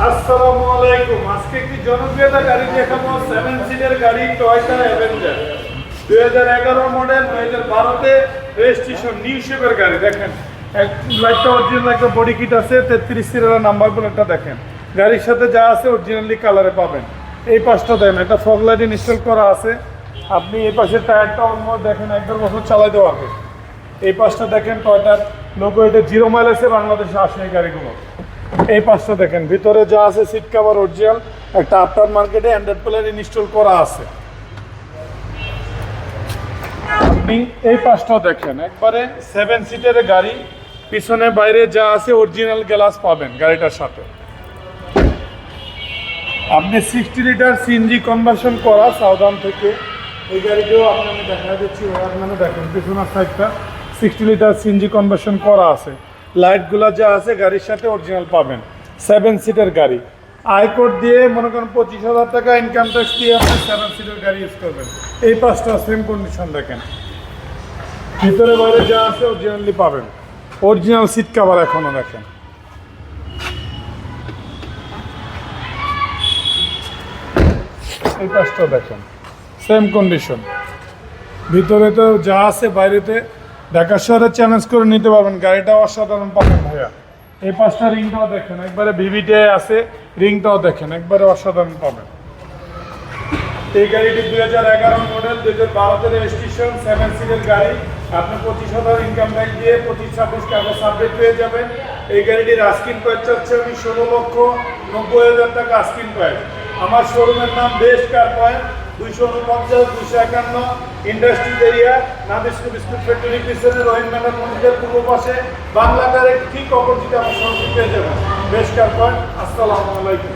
আসসালামু আলাইকুম। আজকে একটি জনপ্রিয়তা গাড়ি দেখাবো, 7 সিটের গাড়ি টয়োটা অ্যাভেঞ্জার 2011 মডেল, 2012-তে রেজিস্ট্রেশন, নিউ শেপের গাড়ি। দেখেন লাইটটা অরিজিনাল একটা বডি কিট আছে, 33 সিরিয়ালের নাম্বার প্লেটটা দেখেন। গাড়ির সাথে যা আছে অরিজিনালি কালারে পাবেন। এই পাশটা দেখেন, একটা ফগ লাইট ইনস্টল করা আছে। আপনি এই পাশের টায়ারটা অলমোস্ট দেখেন 1-1.5 বছর চালাইতে পারবে। এই পাশটা দেখেন টয়োটার লোগো, এটা 0 মাইল আছে, বাংলাদেশে আসে এই গাড়িগুলো। এই পাশটা দেখেন, ভিতরে যা আছে সিট কভার অরিজিনাল, একটা আফটার মার্কেটে অ্যান্ড্রয়েড প্লেয়ার ইনস্টল করা আছে। আপনি এই পাশটাও দেখেন, একবারে 7 সিটের গাড়ি, পিছনে বাইরে যা আছে অরিজিনাল গ্লাস পাবেন গাড়িটার সাথে। আপনি 60 লিটার সিএনজি কনভার্সন করা সাউদার্ন থেকে এই গাড়িটাও আমি দেখা দিচ্ছি। মানে দেখেন পিছনের সাইডটা 60 লিটার সিএনজি কনভার্সন করা আছে। লাইটগুলো যা আছে গাড়ির সাথে অরিজিনাল পাবেন। 7 সিটের গাড়ি, আয়কর দিয়ে মনে করেন 25,000 টাকা ইনকাম ট্যাক্স দিয়ে আপনি 7 সিটের গাড়ি ইউজ করবেন। এই পাঁচটা সেম কন্ডিশন দেখেন, ভিতরে বাইরে যা আছে অরিজিনালি পাবেন। অরিজিনাল সিট কভার এখনও দেখেন। এই পাঁচটা দেখেন সেম কন্ডিশন, ভিতরে তো যা আছে বাইরেতে ঢাকা শহরে চ্যালেঞ্জ করে নিতে পারবেন। গাড়িটাও অসাধারণ পাবেন ভাইয়া। এই পাঁচটা রিংটাও দেখেন, একবারে ভিভিটে আছে, রিংটাও দেখেন একবারে অসাধারণ পাবেন। এই গাড়িটি 2011 মডেল, 2012-তে রেজিস্ট্রেশন, 7 সিটের গাড়ি। আপনি 25,000 ইনকাম ট্যাক্স দিয়ে 25-26 কাগজ সাবমিট পেয়ে যাবেন। এই গাড়িটির আস্কিং প্রাইস চাচ্ছে আমি 16,90,000 টাকা আস্কিং প্রাইস। আমার শোরুমের নাম best car point, 249, 251 industries area, নাদিস্কো বিস্কুট ফ্যাক্টরি পিছনে রহিম ম্যাডাম মন্দিরের পূর্ব পাশে, বাংলা ডাইরেক্ট ঠিক অপোজিটে আমার শোরুম পেয়ে যাবেন। Best car point. আসসালামু আলাইকুম।